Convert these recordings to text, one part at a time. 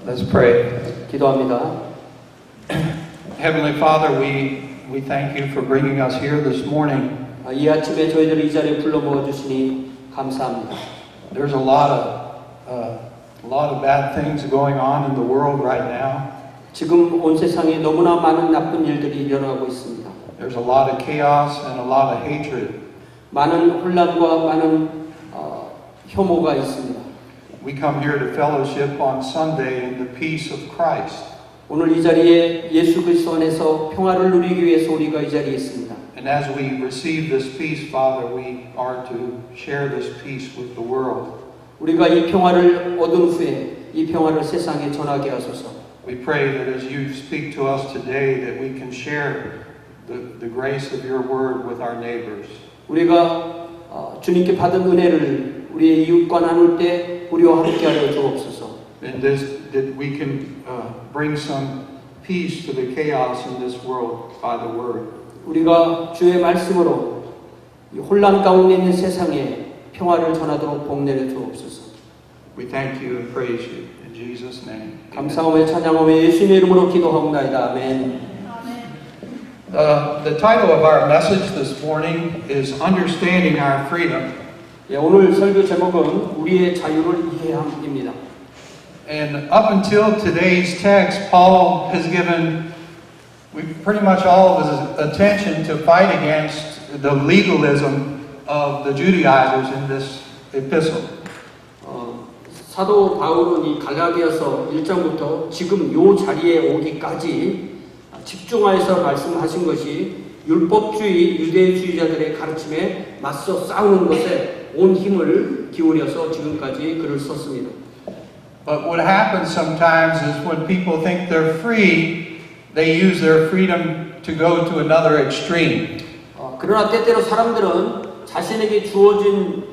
Let's pray. 기도합니다. Heavenly Father, we thank you for bringing us here this morning. 이 아침에 저희들을 이 자리에 불러 모아 주시니 감사합니다. There's a lot of bad things going on in the world right now. 지금 온 세상에 너무나 많은 나쁜 일들이 일어나고 있습니다. There's a lot of chaos and a lot of hatred. 많은 혼란과 많은 혐오가 있습니다. We come here to fellowship on Sunday in the peace of Christ. 오늘 이 자리에 예수 그리스도 안에서 평화를 누리기 위해서 우리가 이 자리에 있습니다. And as we receive this peace, Father, we are to share this peace with the world. 우리가 이 평화를 얻은 후에 이 평화를 세상에 전하게 하소서. We pray that as you speak to us today, that we can share the grace of your word with our neighbors. 우리가 주님께 받은 은혜를 우리의 이웃과 나눌 때 우리와 함께하여 주옵소서. And that we can bring some peace to the chaos in this world by the word. 우리가 주의 말씀으로 이 혼란 가운데 있는 세상에 평화를 전하도록 복내려 주옵소서. We thank you and praise you in Jesus' name. 감사하며 찬양하며 예수님의 이름으로 기도하옵나이다. 아멘. The title of our message this morning is Understanding Our Freedom. 예, 오늘 설교 제목은 우리의 자유를 이해함입니다. And up until today's text, Paul has given pretty much all of his attention to fight against the legalism of the Judaizers in this epistle. 사도 바울은 이 갈라디아서 1장부터 지금 요 자리에 오기까지 집중하여서 말씀하신 것이 율법주의 유대주의자들의 가르침에 맞서 싸우는 것에 온 힘을 기울여서 지금까지 글을 썼습니다. But what happens sometimes is when people think they're free, they use their freedom to go to another extreme. 그러나 때때로 사람들은 자신에게 주어진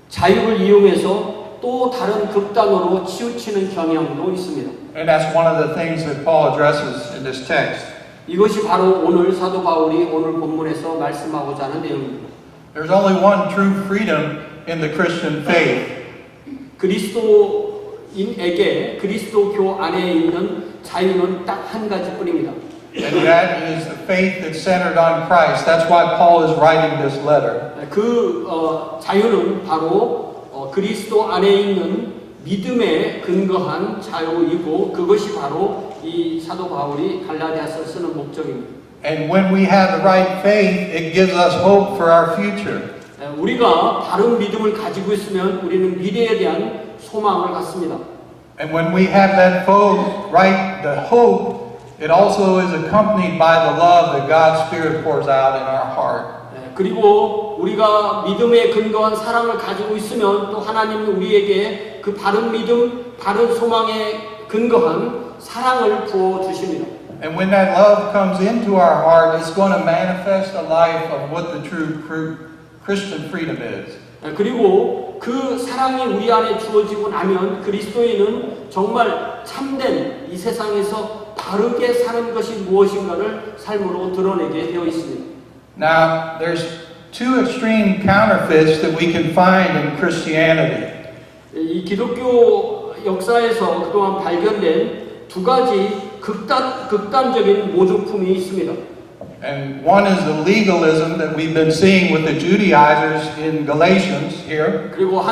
자유를 이용해서 또 다른 극단으로 치우치는 경향도 있습니다. And that's one of the things that Paul addresses in this text. 이것이 바로 오늘 사도 바울이 오늘 본문에서 말씀하고자 하는 내용입니다. There's only one true freedom in the Christian faith. 그리스도인에게 그리스도교 안에 있는 자유는 딱 한 가지뿐입니다. And that is the faith that's centered on Christ. That's why Paul is writing this letter. 그 자유는 바로 그리스도 안에 있는 믿음에 근거한 자유이고 그것이 바로 이 사도 바울이 갈라디아서 쓰는 목적입니다. And when we have the right faith, it gives us hope for our future. 우리가 바른 믿음을 가지고 있으면 우리는 미래에 대한 소망을 갖습니다. And when we have that the hope, it also is accompanied by the love that God's Spirit pours out in our heart. 그리고 우리가 믿음에 근거한 사랑을 가지고 있으면 또 하나님은 우리에게 그 바른 믿음, 바른 소망에 근거한 사랑을 부어 주십니다. And when that love comes into our heart, it's going to manifest a life of what the true Christian freedom is. 그리고 그 사랑이 우리 안에 주어지고 나면 그리스도인은 정말 참된 이 세상에서 바르게 사는 것이 무엇인가를 삶으로 드러내게 되어 있습니다. Now, there's two extreme counterfeits that we can find in Christianity. 이 기독교 역사에서 그동안 발견된 두 가지 극단적인 모조품이 있습니다. And one is the legalism that we've been seeing with the Judaizers in Galatians here. 그리고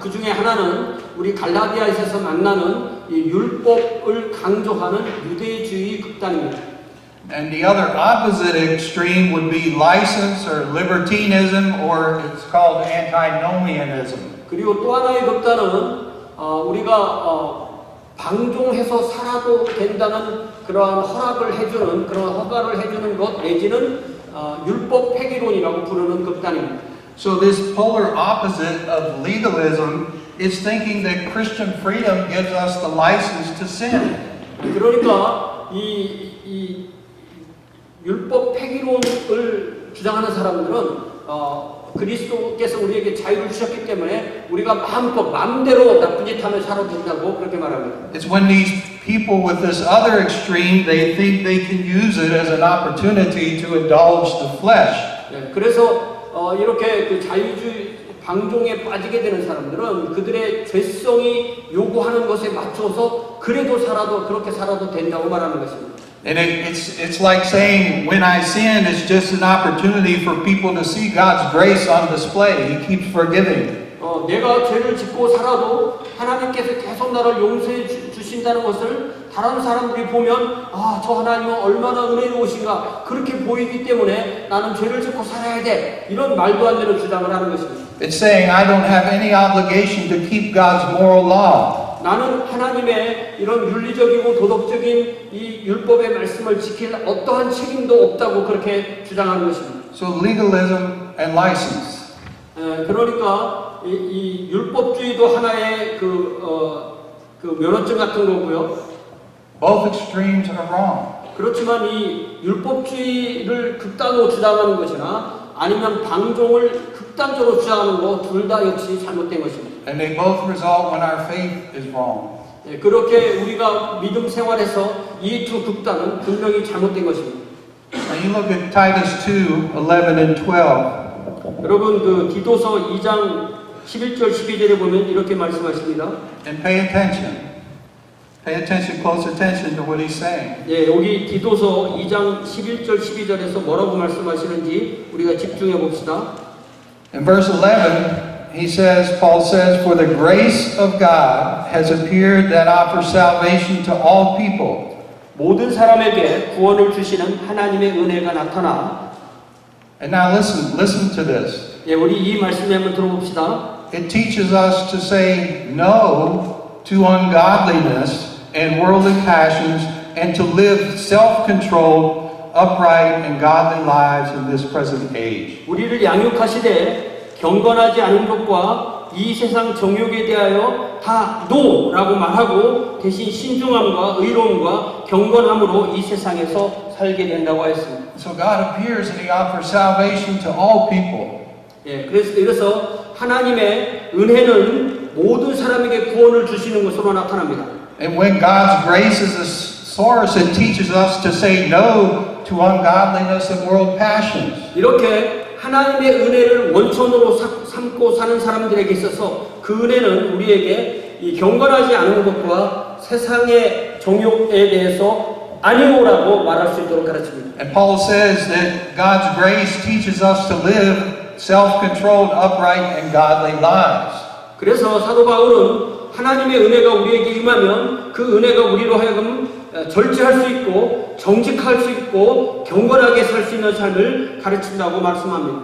그 중에 하나는 우리 갈라디아에서 만나는 이 율법을 강조하는 유대주의 극단입니다. And the other opposite extreme would be license or libertinism, or it's called antinomianism. 그리고 또 하나의 극단은 우리가 방종해서 살아도 된다는 그러한 허락을 해주는 그런 허가를 해주는 것 내지는 율법 폐기론이라고 부르는 극단입니다. So this polar opposite of legalism is thinking that Christian freedom gives us the license to sin. 그러니까 이 율법 폐기론을 주장하는 사람들은 그리스도께서 우리에게 자유를 주셨기 때문에 우리가 마음대로 나쁜 짓 하며 살아도 된다고 그렇게 말합니다. It's when these people with this other extreme, they think they can use it as an opportunity to indulge the flesh. 그래서 이렇게 그 자유주의 방종에 빠지게 되는 사람들은 그들의 죄성이 요구하는 것에 맞춰서 그래도 살아도 그렇게 살아도 된다고 말하는 것입니다. And it's like saying, when I sin, it's just an opportunity for people to see God's grace on display. He keeps forgiving. 내가 죄를 짓고 살아도 하나님께서 계속 나를 용서해 주신다는 것을 다른 사람들이 보면 저 하나님은 얼마나 은혜로우신가 그렇게 보이기 때문에 나는 죄를 짓고 살아야 돼 이런 말도 안 되는 주장을 하는 것입니다. It's saying I don't have any obligation to keep God's moral law. 나는 하나님의 이런 윤리적이고 도덕적인 이 율법의 말씀을 지킬 어떠한 책임도 없다고 그렇게 주장하는 것입니다. So legalism and license. 그러니까 이 율법주의도 하나의 그 면허증 같은 거고요. Both extremes are wrong. 그렇지만 이 율법주의를 극단으로 주장하는 것이나 아니면 방종을 극단적으로 주장하는 것 둘 다 역시 잘못된 것입니다. And they both result when our faith is wrong. 그렇게 우리가 믿음 생활에서 이 두 극단은 분명히 잘못된 것입니다. Now you look at Titus 2, 11 and 12. 여러분 그 디도서 2장 11절 12절에 보면 이렇게 말씀하십니다. And pay attention. Pay attention, close attention to what he's saying. 여기 디도서 2장 11절 12절에서 뭐라고 말씀하시는지 우리가 집중해 봅시다. In verse 11, Paul says, For the grace of God has appeared that offers salvation to all people. 모든 사람에게 구원을 주시는 하나님의 은혜가 나타나. And now listen to this. 우리 이 말씀을 한번 들어봅시다. It teaches us to say no to ungodliness and worldly passions and to live self-controlled, upright, and godly lives in this present age. 우리를 양육하시되 경건하지 않은 것과 이 세상 정욕에 대하여 다 노라고 말하고 대신 신중함과 의로움과 경건함으로 이 세상에서 살게 된다고 하였습니다. So God appears and He offers salvation to all people. 그래서 하나님의 은혜는 모든 사람에게 구원을 주시는 것으로 나타납니다. And when God's grace is a source, it teaches us to say no to ungodliness and world passions. 이렇게 하나님의 은혜를 원천으로 삼고 사는 사람들에게 있어서 그 은혜는 우리에게 이 경건하지 않은 것과 세상의 정욕에 대해서 아니오라고 말할 수 있도록 가르칩니다. And Paul says that God's grace teaches us to live self-controlled, upright, and godly lives. 그래서 사도 바울은 하나님의 은혜가 우리에게 임하면 그 은혜가 우리로 하여금 절제할 수 있고 정직할 수 있고 경건하게 살 수 있는 삶을 가르친다고 말씀합니다.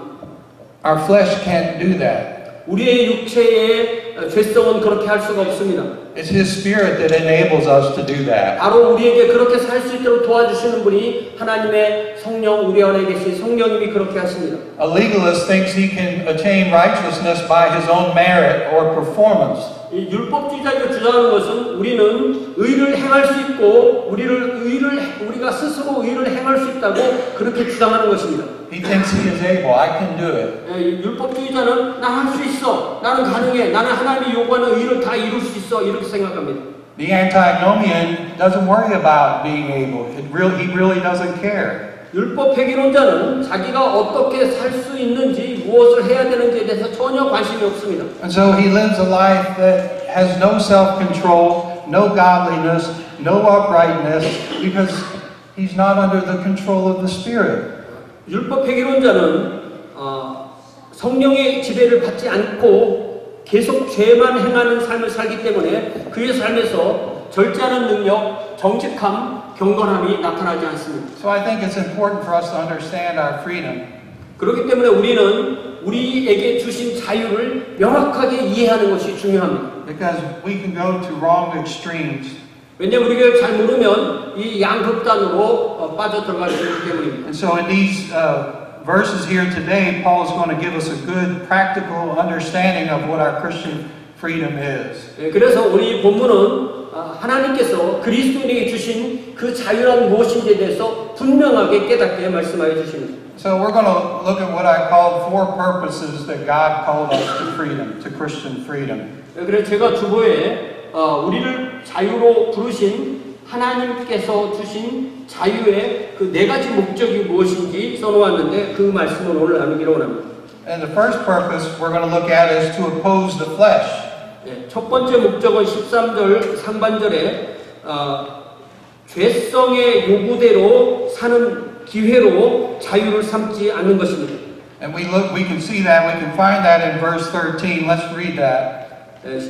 Our flesh can't do that. 우리의 육체의 죄성은 그렇게 할 수가 없습니다. It's His Spirit that enables us to do that. 바로 우리에게 그렇게 살 수 있도록 도와주시는 분이 하나님의 성령 우리 안에 계신 성령님이 그렇게 하십니다. A legalist thinks he can attain righteousness by his own merit or performance. 이 율법주의자가 주장하는 것은 우리는 의를 행할 수 있고 우리가 스스로 의를 행할 수 있다고 그렇게 주장하는 것입니다. He thinks he is able. I can do it. 율법주의자는 난 할 수 있어. 나는 가능해. 나는 하나님이 요구하는 의를 다 이룰 수 있어. 이렇게 생각합니다. The antinomian doesn't worry about being able. He really doesn't care. 율법 폐기론자는 자기가 어떻게 살 수 있는지 무엇을 해야 되는지에 대해서 전혀 관심이 없습니다. And so he lives a life that has no self-control, no godliness, no uprightness, because he's not under the control of the Spirit. 율법 폐기론자는 성령의 지배를 받지 않고 계속 죄만 행하는 삶을 살기 때문에 그의 삶에서 절제하는 능력, 정직함, 경건함이 나타나지 않습니다. So I think it's important for us to understand our freedom. 그렇기 때문에 우리는 우리에게 주신 자유를 명확하게 이해하는 것이 중요합니다. Because we can go to wrong extremes. 왜냐하면 우리가 잘 모르면 이 양극단으로 빠져들어갈 수 있기 때문입니다. And so in these verses here today, Paul is going to give us a good practical understanding of what our Christian freedom is. 그래서 우리 본문은 하나님께서 그리스도인에게 주신 그 자유란 무엇인지에 대해서 분명하게 깨닫게 말씀하여 주십니다. So we're going to look at what I called 4 purposes that God called us to freedom, to Christian freedom. 그래서 제가 주보에 우리를 자유로 부르신 하나님께서 주신 자유의 그 4가지 목적이 무엇인지 써놓았는데 그 말씀을 오늘 나누기로 합니다. And the first purpose we're going to look at is to oppose the flesh. 예, 첫 번째 목적은 13절 상반절에 죄성의 요구대로 사는 기회로 자유를 삼지 않는 것입니다. And we can see that, we can find that in verse 13. Let's read that. 예,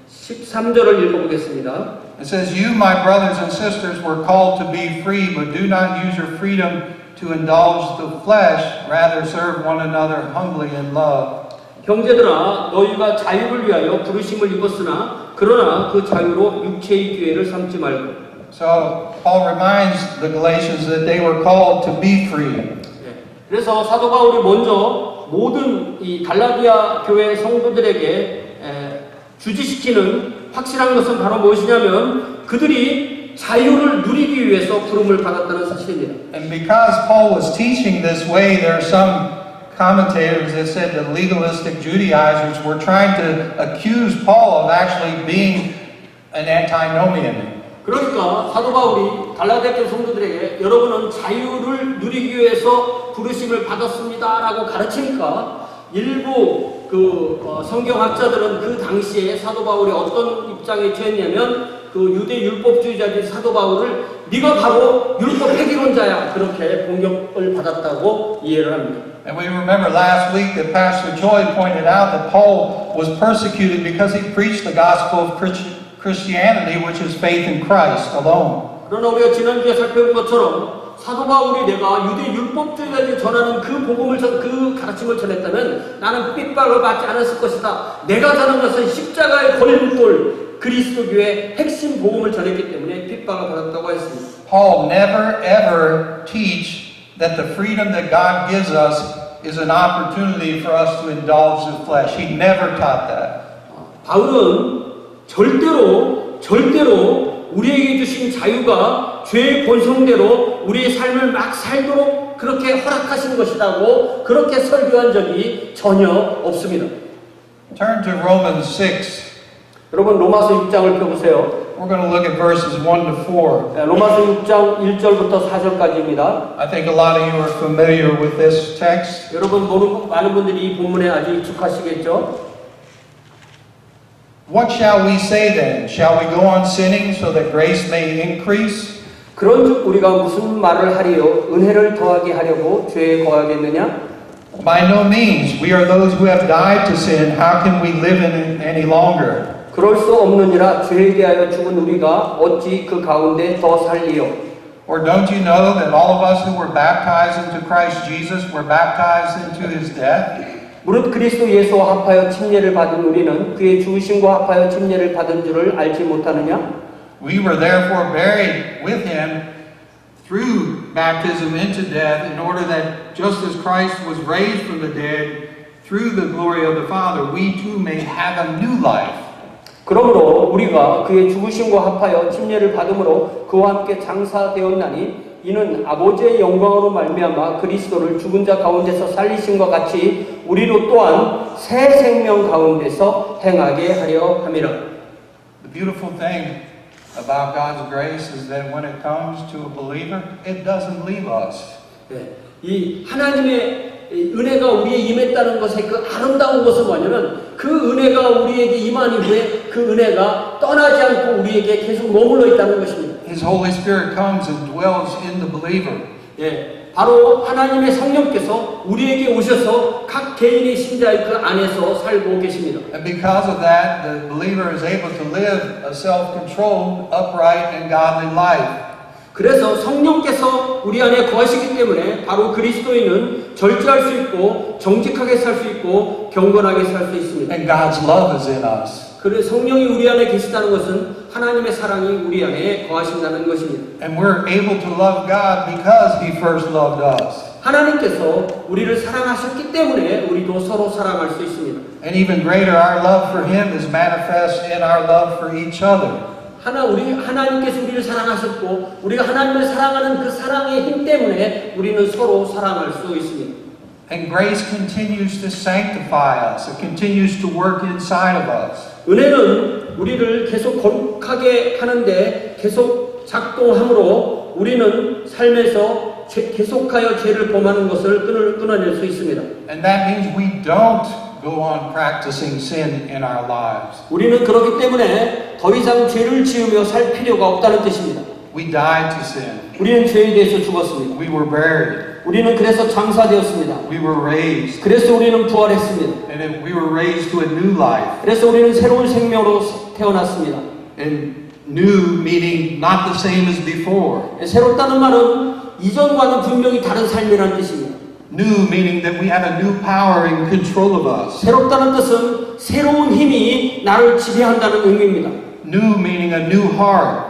13절을 읽어보겠습니다. It says, "You, my brothers and sisters, were called to be free, but do not use your freedom to indulge the flesh, rather serve one another humbly in love." 형제들아 너희가 자유를 위하여 부르심을 입었으나 그러나 그 자유로 육체의 기회를 삼지 말고. So Paul reminds the Galatians that they were called to be free. 그래서 사도 바울이 먼저 모든 이 갈라디아 교회 성도들에게 주지시키는 확실한 것은 바로 무엇이냐면 그들이 자유를 누리기 위해서 부름을 받았다는 사실입니다. And because Paul was teaching this way, there are some commentators that said the legalistic Judaizers were trying to accuse Paul of actually being an antinomian. 그러니까 사도 바울이 갈라디아 교회 성도들에게 여러분은 자유를 누리기 위해서 부르심을 받았습니다라고 가르치니까 일부 성경학자들은 그 당시에 사도 바울이 어떤 입장에 처했냐면 그 유대 율법주의자들이 사도 바울을 네가 바로 율법 폐기론자야 그렇게 공격을 받았다고 이해를 합니다. And we remember last week that Pastor Joy pointed out that Paul was persecuted because he preached the gospel of Christianity, which is faith in Christ alone. 그러나 우리가 지난주에 살펴본 것처럼 사도 바울이 내가 유대 율법주의자들이 전하는 그 복음을 그 가르침을 전했다면 나는 핍박을 받지 않았을 것이다. 내가 전한 것은 십자가의 걸림돌 그리스도교의 핵심 복음을 전했기 때문에 핍박을 받았다고 했습니다. Paul never ever teach that the freedom that God gives us is an opportunity for us to indulge the flesh. He never taught that. 바울은 절대로 우리에게 주신 자유가 죄의 본성대로 우리의 삶을 막 살도록 그렇게 허락하신 것이라고 그렇게 설교한 적이 전혀 없습니다. Turn to Romans 6. 여러분 로마서 6장을 펴보세요. We're going to look at verses 1 to 4. 로마서 6장 1절부터 4절까지입니다. I think a lot of you are familiar with this text. 여러분 많은 분들이 이 본문에 아주 익숙하시겠죠? What shall we say then? Shall we go on sinning so that grace may increase? 그런즉 우리가 무슨 말을 하리요? 은혜를 더하게 하려고 죄에 거하겠느냐? By no means. We are those who have died to sin. How can we live in it any longer? 그럴 수 없느니라 죄에 대하여 죽은 우리가 어찌 그 가운데 더 살리요? Or don't you know that all of us who were baptized into Christ Jesus were baptized into his death? 무릇 그리스도 예수와 합하여 침례를 받은 우리는 그의 죽으심과 합하여 침례를 받은 줄을 알지 못하느냐? We were therefore buried with him through baptism into death, in order that just as Christ was raised from the dead through the glory of the Father, we too may have a new life. 그러므로 우리가 그의 죽으심과 합하여 침례를 받음으로 그와 함께 장사되었나니 이는 아버지의 영광으로 말미암아 그리스도를 죽은 자 가운데서 살리심과 같이 우리로 또한 새 생명 가운데서 행하게 하려 함이라. The beautiful thing about God's grace is that when it comes to a believer, it doesn't leave us. 이 하나님의 은혜가 우리에 임했다는 것의 그 아름다운 것은 뭐냐면 그 은혜가 우리에게 임한 이후에 그 은혜가 떠나지 않고 우리에게 계속 머물러 있다는 것입니다. His Holy Spirit comes and dwells in the believer. 바로 하나님의 성령께서 우리에게 오셔서 각 개인의 신자의 그 안에서 살고 계십니다. And because of that, the believer is able to live a self-controlled, upright, and godly life. 그래서 성령께서 우리 안에 거하시기 때문에 바로 그리스도인은 절제할 수 있고 정직하게 살 수 있고 경건하게 살 수 있습니다. And God's love is in us. 그래서 성령이 우리 안에 계시다는 것은 하나님의 사랑이 우리 안에 거하신다는 것입니다. And we're able to love God because He first loved us. 하나님께서 우리를 사랑하셨기 때문에 우리도 서로 사랑할 수 있습니다. And even greater, our love for Him is manifest in our love for each other. 하나님께서 우리를 사랑하셨고 우리가 하나님을 사랑하는 그 사랑의 힘 때문에 우리는 서로 사랑할 수 있습니다. And grace continues to sanctify us. It continues to work inside of us. 은혜는 우리를 계속 거룩하게 하는데 계속 작동함으로 우리는 삶에서 계속하여 죄를 범하는 것을 끊어낼 수 있습니다. And that means we don't go on practicing sin in our lives. 우리는 그렇기 때문에 더 이상 죄를 지으며 살 필요가 없다는 뜻입니다. We died to sin. 우리는 죄에 대해서 죽었습니다. We were buried. 우리는 그래서 장사되었습니다. We were raised. 그래서 우리는 부활했습니다. And we were raised to a new life. 그래서 우리는 새로운 생명으로 태어났습니다. And new meaning not the same as before. 새롭다는 말은 이전과는 분명히 다른 삶이라는 뜻입니다. New meaning that we have a new power in control of us. 새롭다는 뜻은 새로운 힘이 나를 지배한다는 의미입니다. New meaning a new heart.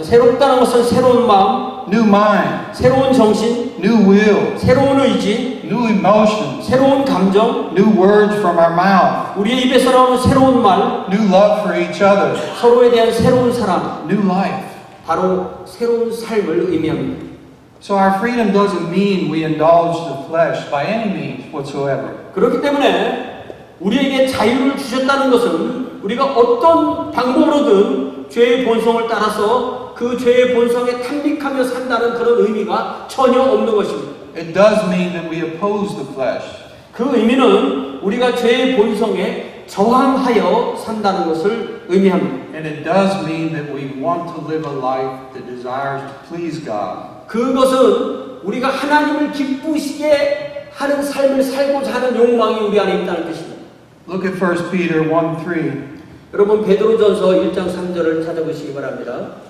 새롭다는 것은 새로운 마음, New mind. 새로운 정신, New will. 새로운 의지, New emotions. 새로운 감정, New words from our mouth. 우리의 입에서 나오는 새로운 말, New love for each other. 서로에 대한 새로운 사랑, New life. 바로 새로운 삶을 의미합니다. So our freedom doesn't mean we indulge the flesh by any means whatsoever. 그렇기 때문에 우리에게 자유를 주셨다는 것은 우리가 어떤 방법으로든 죄의 본성을 따라서 그 죄의 본성에 탐닉하며 산다는 그런 의미가 전혀 없는 것입니다. It does mean that we oppose the flesh. 그 의미는 우리가 죄의 본성에 저항하여 산다는 것을 의미합니다. And it does mean that we want to live a life that desires to please God. 그것은 우리가 하나님을 기쁘시게 하는 삶을 살고자 하는 욕망이 우리 안에 있다는 뜻입니다. Look at 1 Peter 1:3. 여러분 베드로전서 1장 3절을 찾아보시기 바랍니다.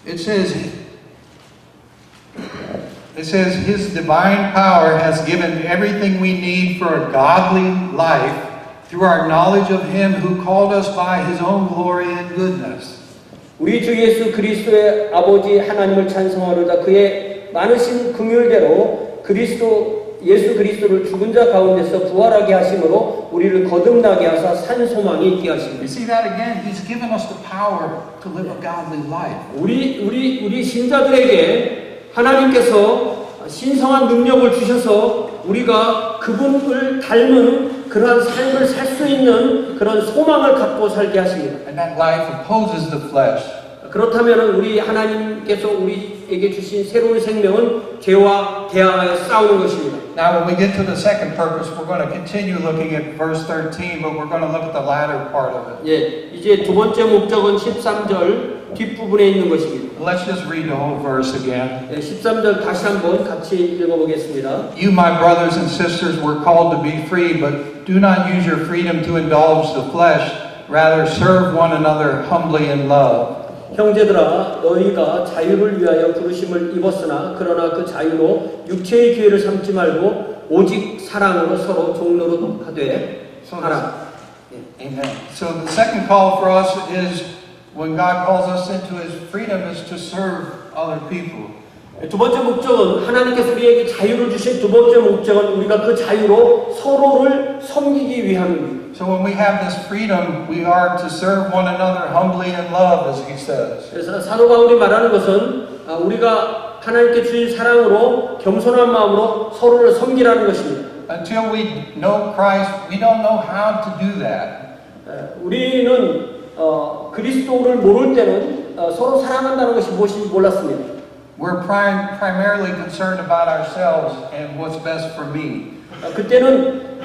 It says, His divine power has given everything we need for a godly life through our knowledge of Him who called us by His own glory and goodness. 우리 주 예수 그리스도의 아버지 하나님을 찬송하로다. 그의 많으신 긍휼대로 예수 그리스도를 죽은 자 가운데서 부활하게 하심으로 우리를 거듭나게 하사 산 소망이 있게 하십니다. You see that again? He's given us the power to live a godly life. 우리 신자들에게 하나님께서 신성한 능력을 주셔서 우리가 그분을 닮은 그러한 삶을 살 수 있는 그런 소망을 갖고 살게 하십니다. And that life opposes the flesh. 그렇다면 우리 하나님께서 우리에게 주신 새로운 생명은 죄와 대항하여 싸우는 것입니다. Now when we get to the second purpose, we're going to continue looking at verse 13, but we're going to look at the latter part of it. 예, 이제 두 번째 목적은 13절 뒷부분에 있는 것입니다. Let's just read the whole verse again. 예, 13절 다시 한번 같이 읽어보겠습니다. You, my brothers and sisters, were called to be free, but do not use your freedom to indulge the flesh. Rather, serve one another humbly in love. 형제들아 너희가 자유를 위하여 부르심을 입었으나 그러나 그 자유로 육체의 기회를 삼지 말고 오직 사랑으로 서로 종로로 하되 하라. Amen. So the second call for us is when God calls us into His freedom is to serve other people. 두 번째 목적은 하나님께서 우리에게 자유를 주신 두 번째 목적은 우리가 그 자유로 서로를 섬기기 위함입니다. So when we have this freedom, we are to serve one another humbly in love, as He says. 그래서 사도 바울이 말하는 것은 우리가 하나님께 주신 사랑으로 겸손한 마음으로 서로를 섬기라는 것입니다. Until we know Christ, we don't know how to do that. 우리는 그리스도를 모를 때는 서로 사랑한다는 것이 무엇인지 몰랐습니다. We're primarily concerned about ourselves and what's best for me. 그때는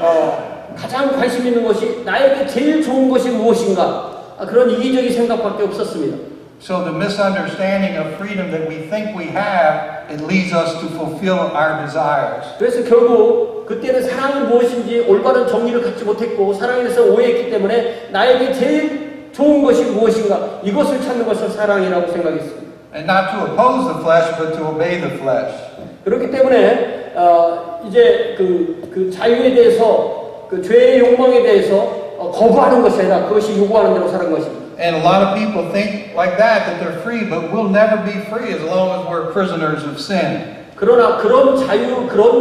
가장 관심 있는 것이 나에게 제일 좋은 것이 무엇인가 그런 이기적인 생각밖에 없었습니다. So the misunderstanding of freedom that we think we have, it leads us to fulfill our desires. 그래서 결국 그때는 사랑이 무엇인지 올바른 정의를 갖지 못했고 사랑에 대해서 오해했기 때문에 나에게 제일 좋은 것이 무엇인가 이것을 찾는 것을 사랑이라고 생각했습니다. And not to oppose the flesh, but to obey the flesh. 그렇기 때문에 이제 그 자유에 대해서 그 죄의 욕망에 대해서 거부하는 것이 아니라 그것이 요구하는 대로 사는 것입니다. And a lot of people think like that they're free, but we'll never be free as long as we're prisoners of sin. 그러나 그런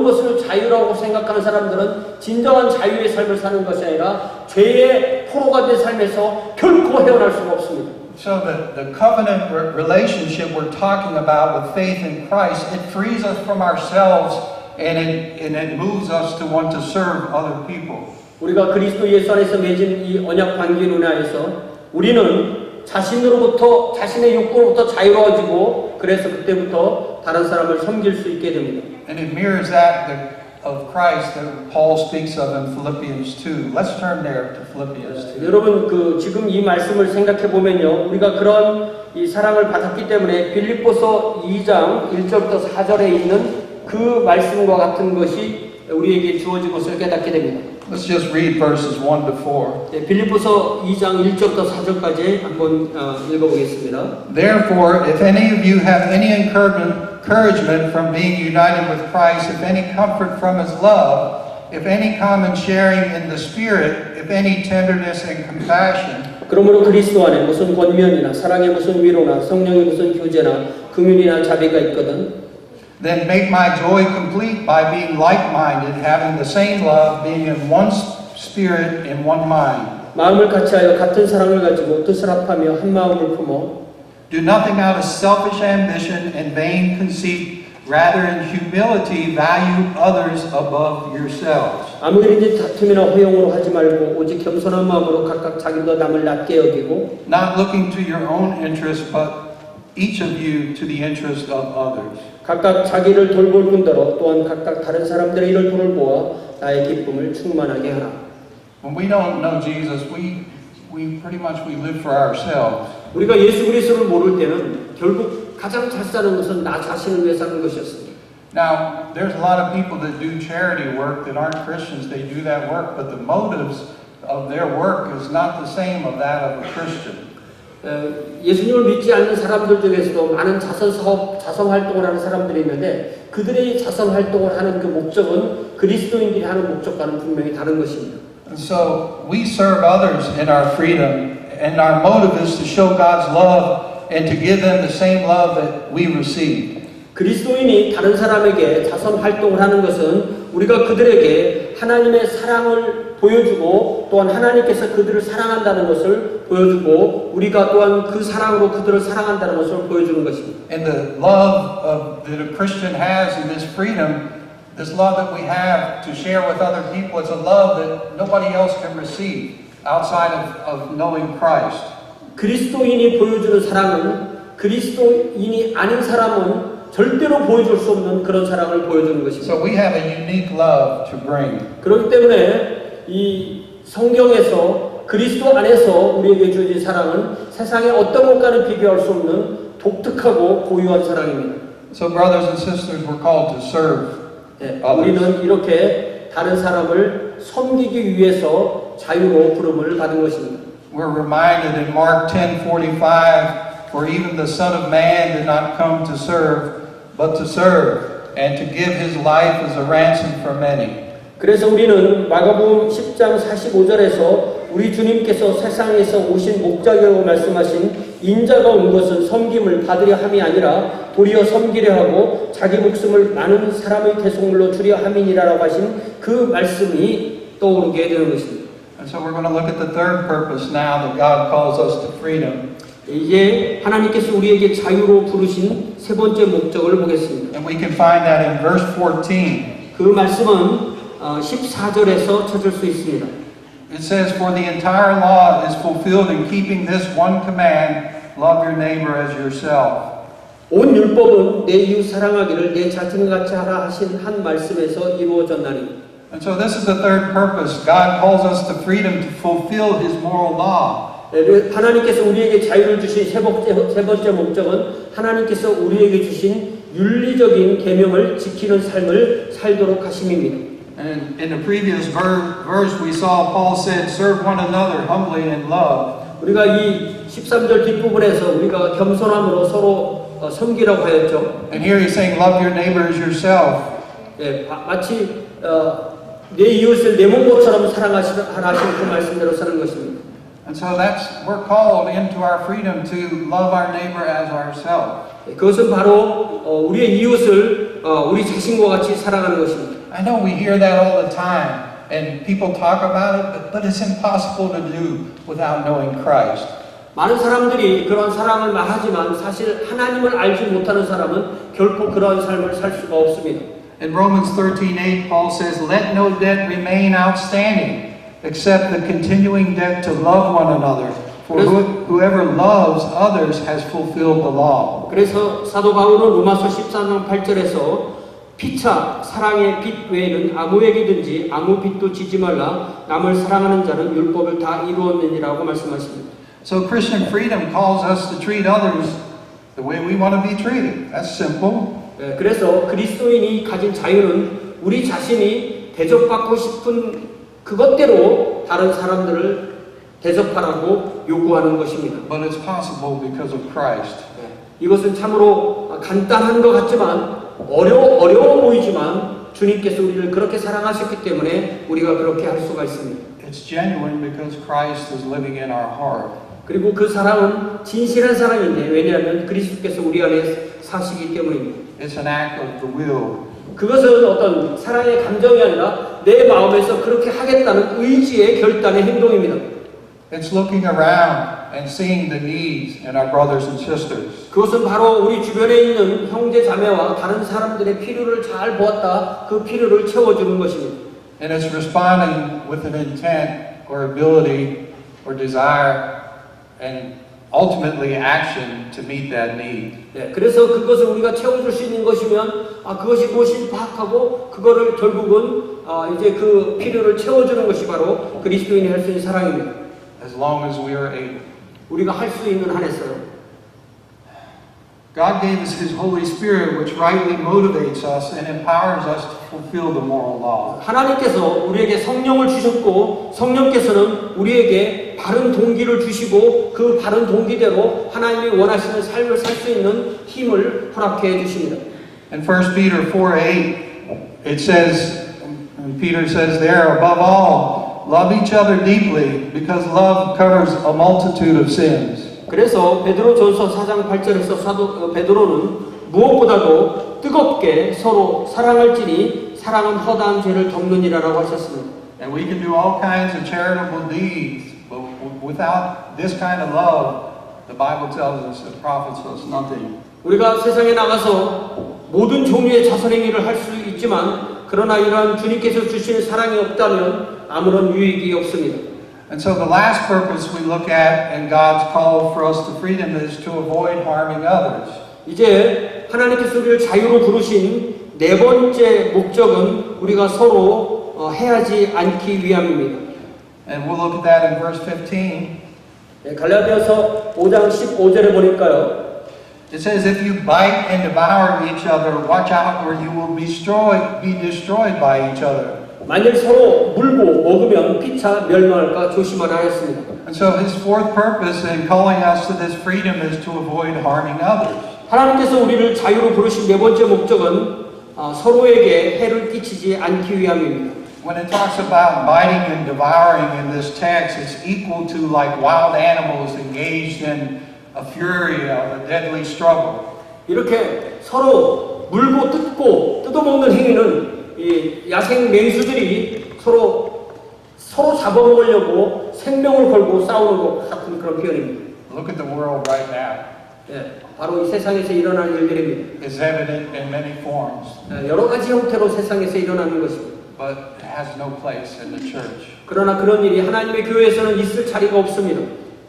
것을 자유라고 생각하는 사람들은 진정한 자유의 삶을 사는 것이 아니라 죄의 포로가 된 삶에서 결코 헤어날 수가 없습니다. So the covenant relationship we're talking about with faith in Christ, it frees us from ourselves and it moves us to want to serve other people. 우리가 그리스도 예수 안에서 맺은 이 언약 관계로 인하여서 우리는 자신으로부터 자신의 욕구로부터 자유로워지고 그래서 그때부터 다른 사람을 섬길 수 있게 됩니다. And it mirrors that of Christ that Paul speaks of in Philippians 2. Let's turn there to Philippians 2. 여러분 지금 이 말씀을 생각해 보면요, 우리가 그런 이 사랑을 받았기 때문에 빌립보서 2장 1절부터 4절에 있는 그 말씀과 같은 것이 우리에게 주어진 것을 깨닫게 됩니다. Let's just read verses 1 to 4. 네, 빌립보서 2장 1절부터 4절까지 한번 읽어보겠습니다. Therefore, if any of you have any encouragement from being united with Christ, if any comfort from his love, if any common sharing in the Spirit, if any tenderness and compassion, 그러므로 그리스도 안에 무슨 권면이나 사랑의 무슨 위로나 성령의 무슨 교제나 긍휼이나 자비가 있거든. then make my joy complete by being like-minded, having the same love, being in one spirit, in one mind. 마음을 같이하여 같은 사랑을 가지고 뜻을 합하며 한 마음을 품어. Do nothing out of selfish ambition and vain conceit, rather in humility value others above yourselves. 아무 일인지 다툼이나 허용으로 하지 말고 오직 겸손한 마음으로 각각 자기보다 남을 낮게 여기고. Not looking to your own interest, but each of you to the interest of others. 각각 자기를 돌볼 뿐더러 또한 각각 다른 사람들의 일을 돌보아 나의 기쁨을 충만하게 하라. When we don't know Jesus, we pretty much live for ourselves. 우리가 예수 그리스도를 모를 때는 결국 가장 잘 사는 것은 나 자신을 위해 사는 것이었습니다. Now, there's a lot of people that do charity work that aren't Christians. They do that work, but the motives of their work is not the same of that of a Christian. 예수님을 믿지 않는 사람들 중에서도 많은 자선 활동을 하는 사람들이 있는데 그들의 자선 활동을 하는 그 목적은 그리스도인들이 하는 목적과는 분명히 다른 것입니다. And so we serve others in our freedom, and our motive is to show God's love and to give them the same love that we received. 그리스도인이 다른 사람에게 자선 활동을 하는 것은 우리가 그들에게 하나님의 사랑을 보여주고 또한 하나님께서 그들을 사랑한다는 것을 보여주고 우리가 또한 그 사랑으로 그들을 사랑한다는 것을 보여주는 것입니다. And the love that a Christian has in this freedom, this love that we have to share with other people, it's a love that nobody else can receive outside of knowing Christ. 그리스도인이 보여주는 사랑은 그리스도인이 아닌 사람은 절대로 보여줄 수 없는 그런 사랑을 보여주는 것입니다. So we have a unique love to bring. 그렇기 때문에 이 성경에서 그리스도 안에서 우리에게 주어진 사랑은 세상의 어떤 것과는 비교할 수 없는 독특하고 고유한 사랑입니다. So brothers and sisters, we're called to serve. 네, 우리는 이렇게 다른 사람을 섬기기 위해서 자유로 부름을 받은 것입니다. We're reminded in Mark 10:45, for even the Son of Man did not come to serve, but to serve, and to give his life as a ransom for many. 그래서 우리는 마가복음 10장 45절에서 우리 주님께서 세상에서 오신 목적이라고 말씀하신 인자가 온 것은 섬김을 받으려 함이 아니라 도리어 섬기려 하고 자기 목숨을 많은 사람의 대속물로 주려 함이니라라고 하신 그 말씀이 떠오르게 되는 것입니다. And so we're going to look at the third purpose now that God calls us to freedom. 이제 하나님께서 우리에게 자유로 부르신 세 번째 목적을 보겠습니다. And we can find that in verse 14. 그 말씀은 14절에서 찾을 수 있습니다. It says, for the entire law is fulfilled in keeping this one command, love your neighbor as yourself. 온 율법은 내 이웃 사랑하기를 내 자신같이 하라 하신 한 말씀에서 이루어졌나니. And so this is the third purpose. God calls us to freedom to fulfill His moral law. 하나님께서 우리에게 자유를 주신 세 번째 목적은 하나님께서 우리에게 주신 윤리적인 계명을 지키는 삶을 살도록 하심입니다. And in the previous verse we saw Paul said, serve one another humbly in love. 우리가 이 13절 뒷부분에서 우리가 겸손함으로 서로 섬기라고 하였죠. And here he's saying, love your neighbor as yourself. 예, 마치 내 이웃을 내 몸처럼 사랑하시는 그 말씀대로 사는 것입니다. And so we're called into our freedom to love our neighbor as ourselves. 그것은 바로 우리의 이웃을 우리 자신과 같이 사랑하는 것입니다. I know we hear that all the time, and people talk about it, but it's impossible to do without knowing Christ. 많은 사람들이 그런 사랑을 말하지만 사실 하나님을 알지 못하는 사람은 결코 그런 삶을 살 수가 없습니다. In Romans 13:8, Paul says, let no debt remain outstanding, except the continuing debt to love one another. For whoever loves others has fulfilled the law. 그래서 사도 바울은 로마서 14장 8절에서 피차 사랑의 빛 외에는 아무에게든지 아무 빛도 지지 말라. 남을 사랑하는 자는 율법을 다 이루었느니라고 말씀하십니다. So Christian freedom calls us to treat others the way we want to be treated. That's simple. 그래서 그리스도인이 가진 자유는 우리 자신이 대접받고 싶은 그것대로 다른 사람들을 대접하라고 요구하는 것입니다. But it's possible because of Christ. 이것은 참으로 간단한 것 같지만 어려워 보이지만 주님께서 우리를 그렇게 사랑하셨기 때문에 우리가 그렇게 할 수가 있습니다. It's genuine because Christ is living in our heart. 그리고 그 사랑은 진실한 사랑인데 왜냐하면 그리스도께서 우리 안에 사시기 때문입니다. It's an act of the will. 그것은 어떤 사랑의 감정이 아니라 내 마음에서 그렇게 하겠다는 의지의 결단의 행동입니다. It's looking around and seeing the needs in our brothers and sisters. 그것은 바로 우리 주변에 있는 형제 자매와 다른 사람들의 필요를 잘 보았다 그 필요를 채워주는 것입니다. And it's responding with an intent or ability or desire and ultimately action to meet that need. 그래서 그것을 우리가 채워줄 수 있는 것이면 그것이 무엇인지 파악하고 그거를 결국은 이제 그 필요를 채워주는 것이 바로 그리스도인이 할 수 있는 사랑입니다. As long as we are able. 우리가 할 수 있는 한에서요. God gave us His Holy Spirit, which rightly motivates us and empowers us to fulfill the moral law. 하나님께서 우리에게 성령을 주셨고 성령께서는 우리에게 바른 동기를 주시고 그 바른 동기대로 하나님이 원하시는 삶을 살 수 있는 힘을 허락해 주십니다. In 1 Peter 4:8, it says, Peter says there, above all, love each other deeply, because love covers a multitude of sins. 그래서 베드로전서 4장 8절에서 사도 베드로는 무엇보다도 뜨겁게 서로 사랑할지니 사랑은 허다한 죄를 덮느니라라고 하셨습니다. And we can do all kinds of charitable deeds, but without this kind of love, the Bible tells us it profits us nothing. 우리가 세상에 나가서 모든 종류의 자선행위를 할 수 있지만 그러나 이러한 주님께서 주시는 사랑이 없다면 아무런 유익이 없습니다. And so the last purpose we look at in God's call for us to freedom is to avoid harming others. 이제 하나님께서 우리를 자유로 부르신 네 번째 목적은 우리가 서로 해하지 않기 위함입니다. And we'll look at that in verse 15. 갈라디아서 5장 15절에 보니까요. It says, if you bite and devour each other, watch out or you will be destroyed by each other. 만일 서로 물고 먹으면 피차 멸망할까 조심하라 하였습니다. And so his fourth purpose in calling us to this freedom is to avoid harming others. 하나님께서 우리를 자유로 부르신 네 번째 목적은 서로에게 해를 끼치지 않기 위함입니다. When it talks about biting and devouring in this text, it's equal to like wild animals engaged in a fury of a deadly struggle. 이렇게 서로 물고 뜯어먹는 행위는 이 야생 맹수들이 서로 잡아먹으려고 생명을 걸고 싸우는 것 같은 그런 표현입니다. Look at the world right now. 바로 이 세상에서 일어나는 일들입니다. It's evident in many forms, 여러 가지 형태로 세상에서 일어나는 것입니다. but it has no place in the church. 그러나 그런 일이 하나님의 교회에서는 있을 자리가 없습니다.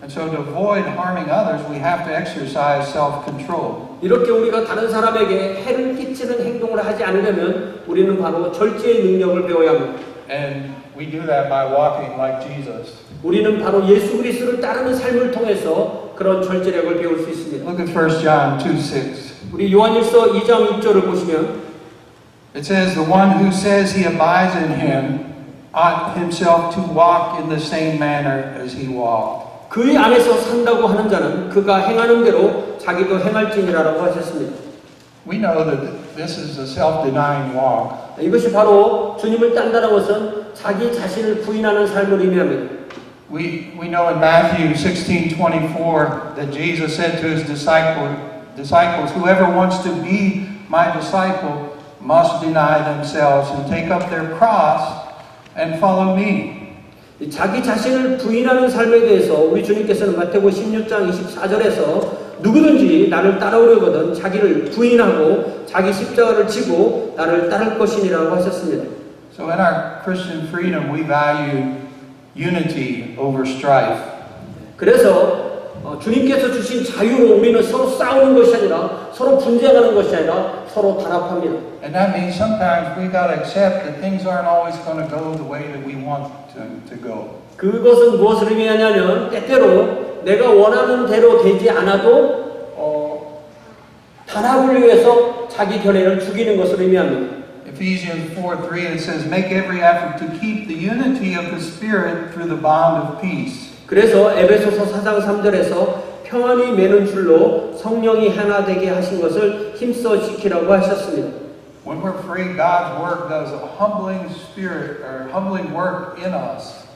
And so to avoid harming others, we have to exercise self-control. 이렇게 우리가 다른 사람에게 해를 끼치는 행동을 하지 않으려면 우리는 바로 절제의 능력을 배워야 합니다. And we do that by walking like Jesus. 우리는 바로 예수 그리스도를 따르는 삶을 통해서 그런 절제력을 배울 수 있습니다. Look at 1 John 2:6. 우리 요한일서 2장 6절을 보시면 It says, the one who says he abides in him ought himself to walk in the same manner as he walked. 그의 안에서 산다고 하는 자는 그가 행하는 대로 자기도 행할지니라라고 하셨습니다. We know that this is a self-denying walk. 이것이 바로 주님을 딴다는 것은 자기 자신을 부인하는 삶을 의미합니다. We know in Matthew 16:24 that Jesus said to his disciples, whoever wants to be my disciple must deny themselves and take up their cross and follow me. 자기 자신을 부인하는 삶에 대해서 우리 주님께서는 마태복음 16장 24절에서 누구든지 나를 따라오려거든 자기를 부인하고 자기 십자가를 지고 나를 따를 것이니라고 하셨습니다. So in our Christian freedom, we value unity over strife. 그래서 주님께서 주신 자유로 우리는 서로 싸우는 것이 아니라 서로 분쟁하는 것이 아니라 서로 단합합니다. And that means sometimes we got to accept that things aren't always going to go the way that we want to go. 그것은 무엇을 의미하냐면 때때로 내가 원하는 대로 되지 않아도 단합을 위해서 자기 견해를 죽이는 것을 의미합니다. Ephesians 4:3 it says, "Make every effort to keep the unity of the Spirit through the bond of peace." 그래서 에베소서 4장 3절에서 평안히 매는 줄로 성령이 하나 되게 하신 것을 힘써 지키라고 하셨습니다. When we're free, God's work does a humbling spirit or humbling work in us.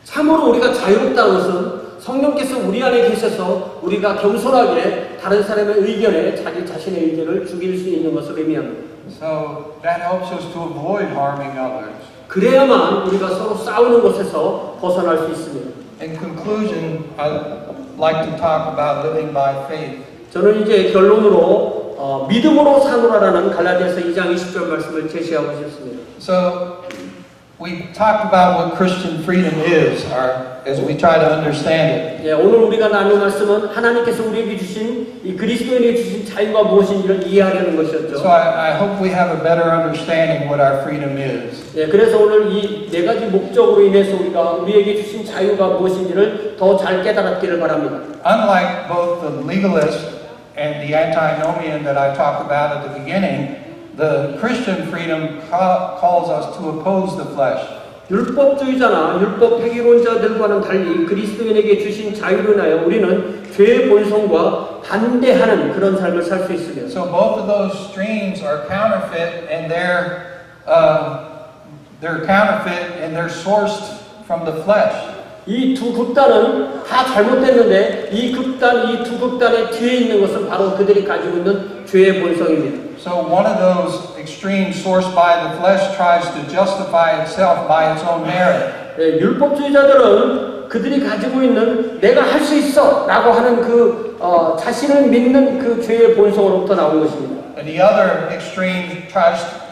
참으로 우리가 자유롭다는 것은 성령께서 우리 안에 계셔서 우리가 겸손하게 다른 사람의 의견에 자기 자신의 의견을 죽일 수 있는 것을 의미합니다. So that helps us to avoid harming others. 그래야만 우리가 서로 싸우는 것에서 벗어날 수 있습니다. In conclusion, I'd like to talk about living by faith. 저는 이제 결론으로 믿음으로 사노라라는 갈라디아서 2장 20절 말씀을 제시하고 싶습니다. So we talked about what Christian freedom is, as we try to understand it. 예, 오늘 우리가 나눌 말씀은 하나님께서 우리에게 주신 이 그리스도인에게 주신 자유가 무엇인지를 이해하려는 것이었죠. So I hope we have a better understanding what our freedom is. 예, 그래서 오늘 이 네 가지 목적으로 인해서 우리가 우리에게 주신 자유가 무엇인지를 더 잘 깨달았기를 바랍니다. Unlike both the legalist and the antinomian that I talked about at the beginning, the Christian freedom calls us to oppose the flesh. 율법주의자나 율법 폐기론자들과는 달리 그리스도인에게 주신 자유로 인하여 우리는 죄의 본성과 반대하는 그런 삶을 살 수 있습니다. So both of those streams are counterfeit, and they're counterfeit and they're sourced from the flesh. 이 두 극단은 다 잘못됐는데 이 두 극단의 뒤에 있는 것은 바로 그들이 가지고 있는 죄의 본성입니다. So one of those extremes sourced by the flesh tries to justify itself by its own merit. 네, 율법주의자들은 그들이 가지고 있는 내가 할 수 있어 라고 하는 자신을 믿는 그 죄의 본성으로부터 나온 것입니다. And the other extreme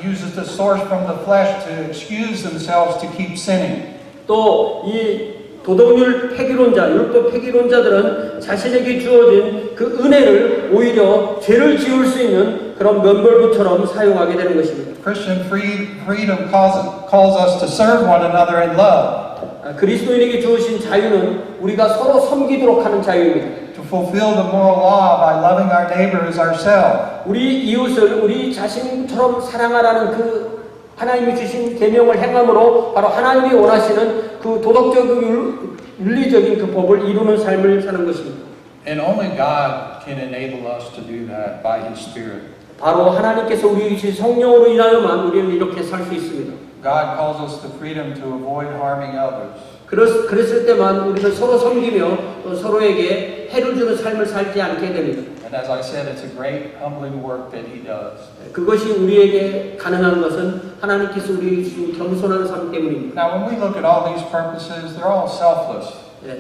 uses the source from the flesh to excuse themselves to keep sinning. 또 이 도덕률 폐기론자, 율법 폐기론자들은 자신에게 주어진 그 은혜를 오히려 죄를 지을 수 있는 그런 면벌부처럼 사용하게 되는 것입니다. Christian freedom calls us to serve one another in love. 그리스도인에게 주어진 자유는 우리가 서로 섬기도록 하는 자유입니다. To fulfill the moral law by loving our neighbor as ourselves. 우리 이웃을 우리 자신처럼 사랑하라는 그 하나님이 주신 계명을 행함으로 바로 하나님이 원하시는 그 도덕적이고 윤리적인 그 법을 이루는 삶을 사는 것입니다. And only God can enable us to do that by His Spirit. 바로 하나님께서 우리에게 주신 성령으로 인하여만 우리는 이렇게 살 수 있습니다. God calls us to freedom to avoid harming others. 그랬을 때만 우리는 서로 섬기며 또 서로에게 해를 주는 삶을 살지 않게 됩니다. And as I said, it's a great humbling work that He does. 그것이 우리에게 가능한 것은 하나님께서 우리에게 주신 겸손한 삶 때문입니다. Now, when we look at all these purposes, they're all selfless.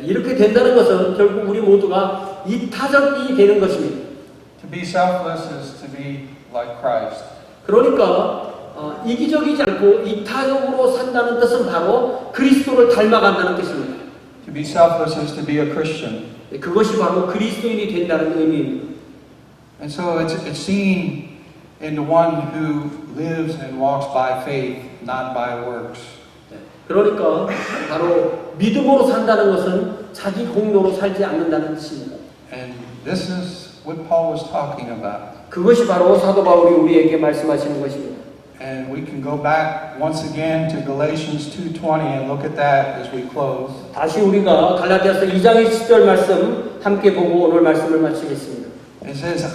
이렇게 된다는 것은 결국 우리 모두가 이타적이 되는 것입니다. To be selfless is to be like Christ. 그러니까 이기적이지 않고 이타적으로 산다는 뜻은 바로 그리스도를 닮아간다는 뜻입니다. To be selfless is to be a Christian. 그것이 바로 그리스도인이 된다는 의미입니다. And so it's seen in the one who lives and walks by faith, not by works. 그러니까 바로 믿음으로 산다는 것은 자기 공로로 살지 않는다는 뜻입니다. And this is what Paul was talking about. 그것이 바로 사도 바울이 우리에게 말씀하시는 것입니다. And we can go back once again to Galatians 2:20 and look at that as we close. 다시 우리가 갈라디아서 2장 20절 말씀 함께 보고 오늘 말씀을 마치겠습니다. It says,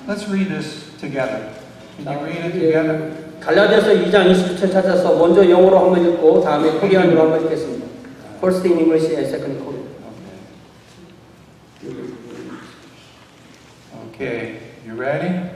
let's read this together. Can you read it together? 갈라디아서 2장 20절 찾아서 먼저 영어로 한번 읽고 다음에 코리안으로 한번 읽겠습니다. First in English and second in Korean. Okay, you ready?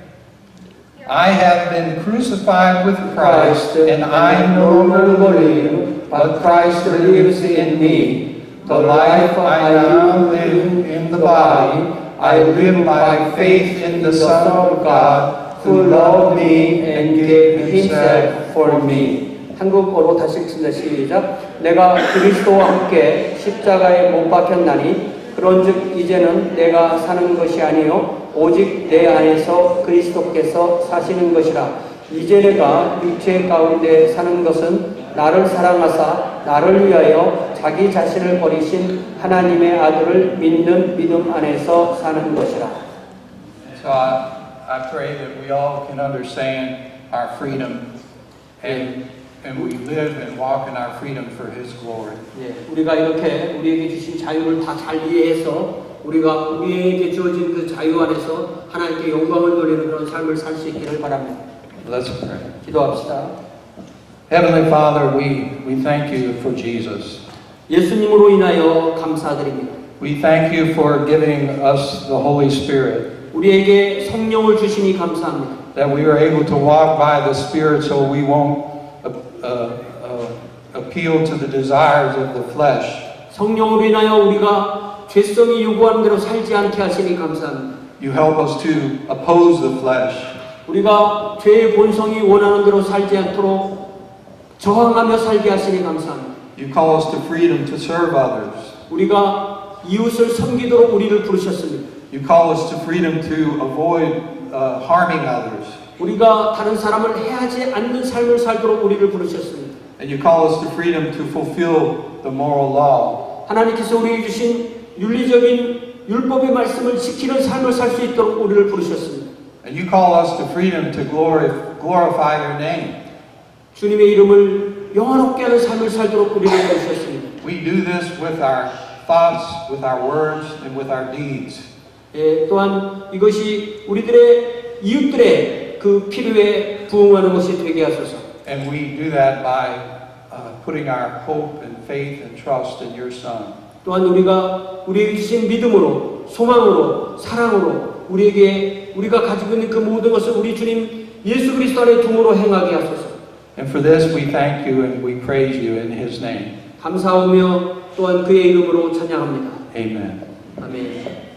I have been crucified with Christ, and I no longer live, but Christ lives in me. The life I now live in the body, I live by faith in the Son of God, who loved me and gave Himself for me. 한국어로 다시 읽습니다. 시작. 내가 그리스도와 함께 십자가에 못 박혔나니 그런즉 이제는 내가 사는 것이 아니요 오직 내 안에서 그리스도께서 사시는 것이라. 이제 내가 육체 가운데 사는 것은 나를 사랑하사 나를 위하여 자기 자신을 버리신 하나님의 아들을 믿는 믿음 안에서 사는 것이라. So I pray that we all can understand our freedom and we live and walk in our freedom for His glory. 예, 우리가 이렇게 우리에게 주신 자유를 다 잘 이해해서 우리가 우리에게 주어진 그 자유 안에서 하나님께 영광을 돌리는 그런 삶을 살 수 있기를 바랍니다. Let's pray. 기도합시다. Heavenly Father, we thank you for Jesus. 예수님으로 인하여 감사드립니다. We thank you for giving us the Holy Spirit, 우리에게 성령을 주시니 감사합니다. that we are able to walk by the Spirit so we won't appeal to the desires of the flesh. 성령으로 인하여 우리가 죄성이 요구하는 대로 살지 않게 하시니 감사합니다. You help us to oppose the flesh. 우리가 죄의 본성이 원하는 대로 살지 않도록 저항하며 살게 하시니 감사합니다. You call us to freedom to serve others. 우리가 이웃을 섬기도록 우리를 부르셨습니다. You call us to freedom to avoid harming others. 우리가 다른 사람을 해하지 않는 삶을 살도록 우리를 부르셨습니다. And you call us to freedom to fulfill the moral law. 하나님께서 우리에게 주신 윤리적인 율법의 말씀을 지키는 삶을 살 수 있도록 우리를 부르셨습니다. And you call us to freedom to glorify your name. 주님의 이름을 영화롭게 하는 삶을 살도록 우리를 부르셨습니다. We do this with our thoughts, with our words, and with our deeds. 예, 또한 이것이 우리들의 이웃들의 그 필요에 부응하는 것이 되게 하소서. And we do that by putting our hope and faith and trust in your Son. 또한 우리에게 주신 믿음으로, 소망으로, 사랑으로 우리가 가지고 있는 그 모든 것을 우리 주님 예수 그리스도 안에 둠으로 행하게 하소서. And for this we thank you and we praise you in His name. 감사하며 또한 그의 이름으로 찬양합니다. Amen. 아멘.